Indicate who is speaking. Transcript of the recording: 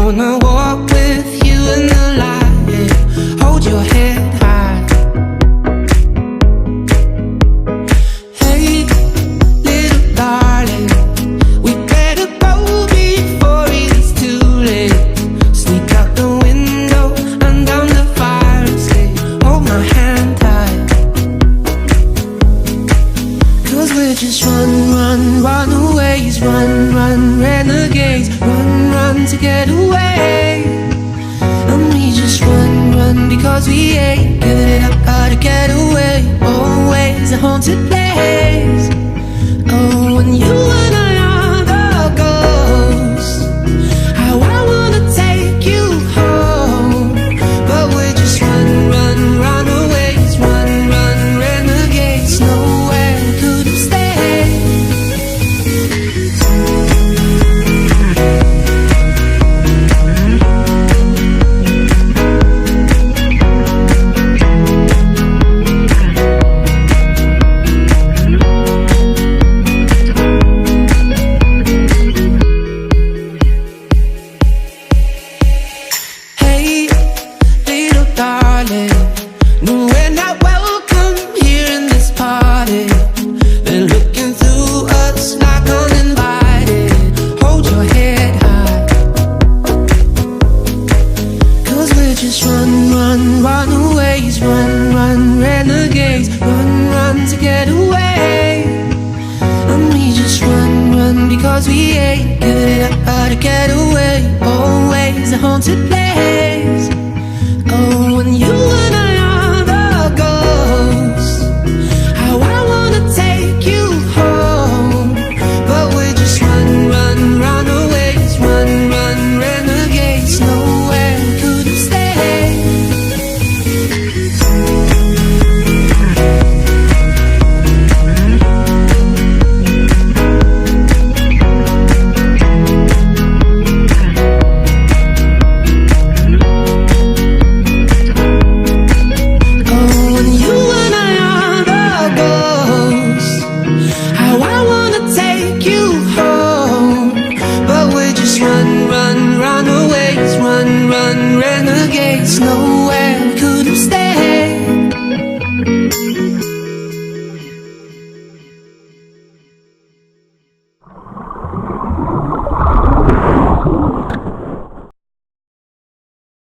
Speaker 1: wanna walk with you in the light, yeah. Hold your head high. Hey, little darling, we better go before it's too late. Sneak out the window and down the fire escape. Hold my hand tight, 'cause we're just runaways, run, renegades, run to get away. And we just run because we ain't giving it up, gotta get away. Always a haunted place. Oh, and you and I are the ghosts. How I wanna take you home, but we're just runaways, run, renegades. Nowhere we could have stayed. Hey, little darling, no, we're not welcome here in this party. They're looking through us like uninvited. Hold your head high, 'cause we're just runaways, run, renegades, run to get away. And we just run because we ain't giving it up, gotta get away. Always a haunted place.